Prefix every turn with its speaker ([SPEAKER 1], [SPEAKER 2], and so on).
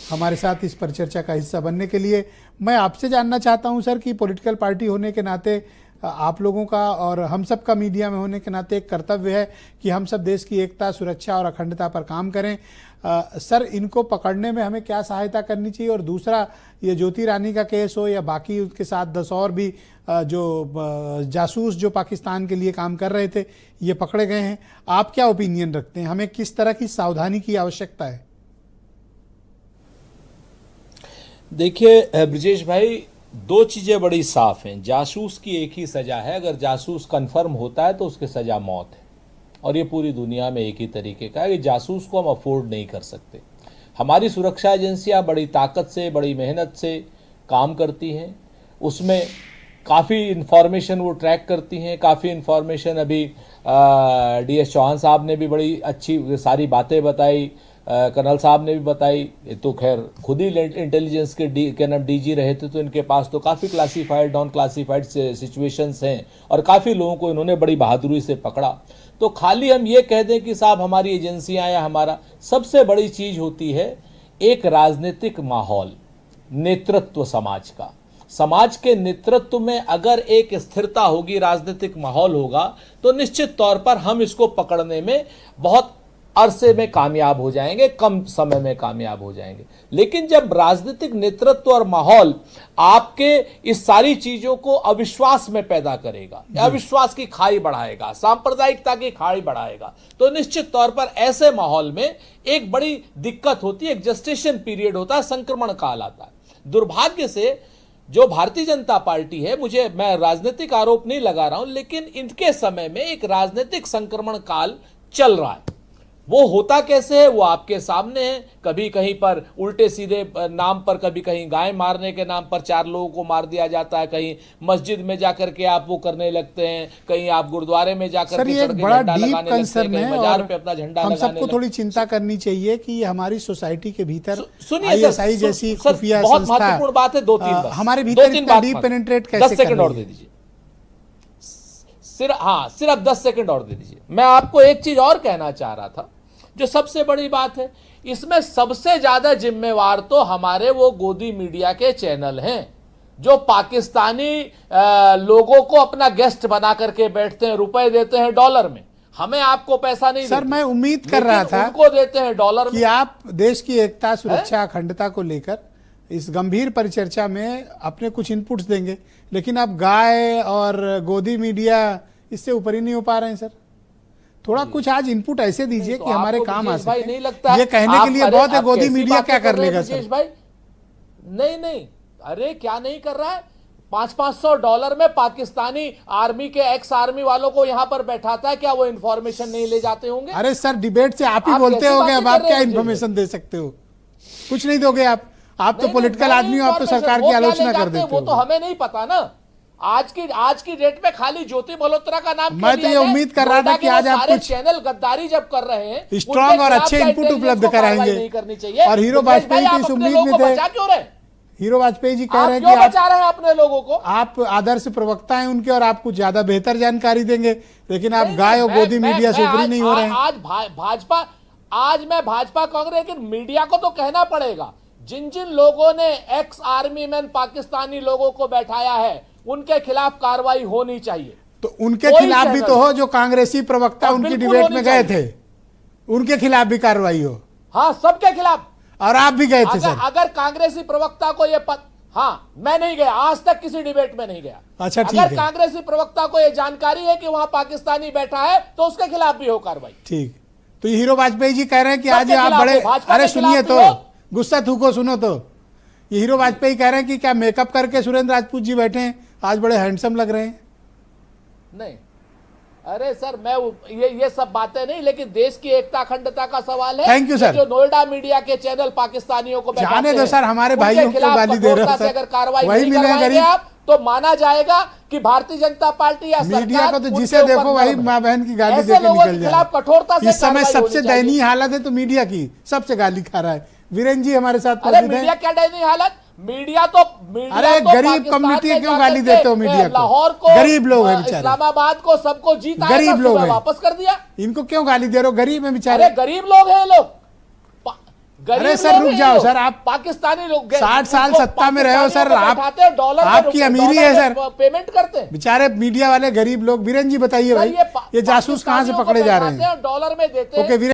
[SPEAKER 1] हमारे साथ इस परिचर्चा का हिस्सा बनने के लिए। मैं आपसे जानना चाहता हूं सर कि पॉलिटिकल पार्टी होने के नाते आप लोगों का और हम सब का मीडिया में होने के नाते एक कर्तव्य है कि हम सब देश की एकता, सुरक्षा और अखंडता पर काम करें। सर, इनको पकड़ने में हमें क्या सहायता करनी चाहिए? और दूसरा, ये ज्योति रानी का केस हो या बाकी उसके साथ 10 और भी जो जासूस जो पाकिस्तान के लिए काम कर रहे थे, ये पकड़े गए हैं, आप क्या ओपिनियन रखते हैं? हमें किस तरह की सावधानी की आवश्यकता है?
[SPEAKER 2] देखिए ब्रिजेश भाई, दो चीजें बड़ी साफ हैं। जासूस की एक ही सजा है, अगर जासूस कंफर्म होता है तो उसकी सजा मौत है, और ये पूरी दुनिया में एक ही तरीके का है कि जासूस को हम अफोर्ड नहीं कर सकते। हमारी सुरक्षा एजेंसियां बड़ी ताकत से, बड़ी मेहनत से काम करती हैं, उसमें काफ़ी इन्फॉर्मेशन वो ट्रैक करती हैं। काफ़ी इन्फॉर्मेशन अभी DS चौहान साहब ने भी बड़ी अच्छी सारी बातें बताई, कर्नल साहब ने भी बताई। ये तो खैर खुद ही इंटेलिजेंस के DG रहे थे, तो इनके पास तो काफ़ी क्लासीफाइड, नॉन क्लासीफाइड सिचुएशंस हैं, और काफ़ी लोगों को इन्होंने बड़ी बहादुरी से पकड़ा। तो खाली हम ये कह दें कि साहब हमारी एजेंसियां या हमारा, सबसे बड़ी चीज़ होती है एक राजनीतिक माहौल, नेतृत्व समाज का। समाज के नेतृत्व में अगर एक स्थिरता होगी, राजनीतिक माहौल होगा, तो निश्चित तौर पर हम इसको पकड़ने में बहुत अरसे में कामयाब हो जाएंगे, कम समय में कामयाब हो जाएंगे। लेकिन जब राजनीतिक नेतृत्व और माहौल आपके इस सारी चीजों को अविश्वास में पैदा करेगा, अविश्वास की खाई बढ़ाएगा, सांप्रदायिकता की खाई बढ़ाएगा, तो निश्चित तौर पर ऐसे माहौल में एक बड़ी दिक्कत होती है, एक जेस्टेशन पीरियड होता है, संक्रमण काल आता है। दुर्भाग्य से जो भारतीय जनता पार्टी है, मैं राजनीतिक आरोप नहीं लगा रहा हूं, लेकिन इनके समय में एक राजनीतिक संक्रमण काल चल रहा है। वो होता कैसे है वो आपके सामने है। कभी कहीं पर उल्टे सीधे नाम पर, कभी कहीं गाय मारने के नाम पर 4 लोगों को मार दिया जाता है, कहीं मस्जिद में जाकर के आप वो करने लगते हैं, कहीं आप गुरुद्वारे में जाकर के
[SPEAKER 1] एक बड़ा डीप कंसर्न है और पे अपना झंडा हम सबको थोड़ी चिंता करनी चाहिए कि हमारी सोसाइटी के भीतर ISI जैसी खुफिया
[SPEAKER 2] बहुत महत्वपूर्ण बात है। 2-3 बात
[SPEAKER 1] हमारे भीतर इतना डीप पेनिट्रेट कैसे?
[SPEAKER 2] 10 सेकंड और दे दीजिए, सिर्फ 10 सेकंड और दे दीजिए। मैं आपको एक चीज और कहना चाह रहा था, जो सबसे बड़ी बात है, इसमें सबसे ज्यादा जिम्मेवार तो हमारे वो गोदी मीडिया के चैनल हैं, जो पाकिस्तानी लोगों को अपना गेस्ट बना करके बैठते हैं, रुपए देते हैं डॉलर में। हमें आपको पैसा नहीं
[SPEAKER 1] सर, मैं उम्मीद कर रहा था
[SPEAKER 2] उनको देते हैं डॉलर में।
[SPEAKER 1] कि आप देश की एकता, सुरक्षा, अखंडता को लेकर इस गंभीर परिचर्चा में अपने कुछ इनपुट्स देंगे, लेकिन अब गाय और गोदी मीडिया इससे ऊपर ही नहीं हो पा रहे हैं। सर, थोड़ा कुछ आज इनपुट ऐसे दीजिए कि हमारे काम आ सके।
[SPEAKER 2] नहीं लगता
[SPEAKER 1] ये कहने के लिए बहुत है, गोदी मीडिया क्या कर लेगा सर?
[SPEAKER 2] भाई नहीं, अरे क्या नहीं कर रहा है? $500 में पाकिस्तानी आर्मी के एक्स आर्मी वालों को यहां पर बैठाता है, क्या वो इंफॉर्मेशन नहीं ले जाते होंगे?
[SPEAKER 1] अरे सर, डिबेट से आप ही बोलते होगे, अब आप क्या इंफॉर्मेशन दे सकते हो? कुछ नहीं दोगे आप तो पॉलिटिकल आदमी हो, आप तो सरकार की आलोचना कर देते हो।
[SPEAKER 2] वो तो हमें नहीं पता ना। आज की डेट में खाली ज्योति मल्होत्रा का नाम,
[SPEAKER 1] मैं तो ये उम्मीद कर रहा था कि आज आप कुछ
[SPEAKER 2] चैनल गद्दारी जब कर रहे हैं,
[SPEAKER 1] स्ट्रॉन्ग और अच्छे इनपुट उपलब्ध कराएंगे।
[SPEAKER 2] नहीं करनी चाहिए।
[SPEAKER 1] और हीरो वाजपेयी की इस उम्मीद में थे।
[SPEAKER 2] क्यों रहे?
[SPEAKER 1] हीरो वाजपेयी जी कह रहे हैं कि
[SPEAKER 2] आप बचा रहे हैं अपने लोगों को।
[SPEAKER 1] आप आदर्श प्रवक्ता हैं उनके और आप कुछ ज्यादा बेहतर जानकारी देंगे, लेकिन आप गाय और गोदी मीडिया से ऊपरी नहीं हो रहे हैं।
[SPEAKER 2] आज मैं भाजपा कांग्रेस, लेकिन मीडिया को तो कहना पड़ेगा, जिन जिन लोगों ने एक्स आर्मी मैन पाकिस्तानी लोगों को बैठाया है, उनके खिलाफ कार्रवाई होनी चाहिए।
[SPEAKER 1] तो उनके खिलाफ भी तो हो, जो कांग्रेसी प्रवक्ता उनकी डिबेट में गए थे, उनके खिलाफ भी कार्रवाई हो।
[SPEAKER 2] हाँ, सबके खिलाफ।
[SPEAKER 1] और आप भी गए थे सर?
[SPEAKER 2] अगर कांग्रेसी प्रवक्ता को ये हाँ, मैं नहीं गया, आज तक किसी डिबेट में नहीं गया।
[SPEAKER 1] अच्छा, ठीक है।
[SPEAKER 2] अगर कांग्रेसी प्रवक्ता को ये जानकारी है कि वहां पाकिस्तानी बैठा है, तो उसके खिलाफ भी हो कार्रवाई।
[SPEAKER 1] ठीक। तो ये हीरो वाजपेयी जी कह रहे हैं कि आज आप बड़े, अरे सुनिए तो, गुस्सा थूको, सुनो तो। ये हीरो वाजपेयी कह रहे हैं कि क्या मेकअप करके सुरेंद्र राजपूत जी बैठे हैं, आज बड़े हैंडसम लग रहे हैं।
[SPEAKER 2] नहीं, अरे सर, मैं ये सब बातें नहीं, लेकिन देश की एकता अखंडता का सवाल है।
[SPEAKER 1] Thank you sir.
[SPEAKER 2] जो नोएडा मीडिया के चैनल पाकिस्तानियों को
[SPEAKER 1] जाने दो सर, हमारे भाइयों को गाली दे रहे हो सर।
[SPEAKER 2] अगर कार्रवाई
[SPEAKER 1] वही
[SPEAKER 2] नहीं करवाएंगे आप, तो माना जाएगा कि भारतीय जनता पार्टी या
[SPEAKER 1] मीडिया को तो जिसे देखो वही माँ बहन की गाली देकर निकल जाए।
[SPEAKER 2] कठोरता से
[SPEAKER 1] इस समय सबसे दयनीय हालत है तो मीडिया की, सबसे गाली खा रहा है। वीरेंद्र जी हमारे साथ
[SPEAKER 2] मौजूद है। मीडिया क्या दयनीय हालत? मीडिया तो
[SPEAKER 1] अरे गरीब कम्युनिटी क्यों गाली देते हो मीडिया को?
[SPEAKER 2] लाहौर को,
[SPEAKER 1] गरीब लोग हैं बेचारे,
[SPEAKER 2] इस्लामाबाद को, सबको जीत आया,
[SPEAKER 1] गरीब लोग हैं,
[SPEAKER 2] वापस कर दिया।
[SPEAKER 1] इनको क्यों गाली दे रहे हो? गरीब है बेचारे।
[SPEAKER 2] अरे गरीब लोग हैं लोग। गरीब
[SPEAKER 1] अरे सर
[SPEAKER 2] लोग
[SPEAKER 1] रुक
[SPEAKER 2] हैं
[SPEAKER 1] जाओ
[SPEAKER 2] लोग,
[SPEAKER 1] सर, आप
[SPEAKER 2] पाकिस्तानी लोग
[SPEAKER 1] 60 साल
[SPEAKER 2] उनको
[SPEAKER 1] सत्ता में रहे हो सर,
[SPEAKER 2] पाकिस्तानियों को बैठाते हैं, डॉलर में
[SPEAKER 1] आपकी अमीरी है
[SPEAKER 2] डॉलर में
[SPEAKER 1] सर,
[SPEAKER 2] पेमेंट करते हैं।
[SPEAKER 1] बेचारे मीडिया वाले गरीब लोग। वीरेन जी बताइए भाई, ये जासूस कहाँ से पकड़े जा रहे हैं?
[SPEAKER 2] डॉलर में देते हैं।
[SPEAKER 1] ओके वीरेन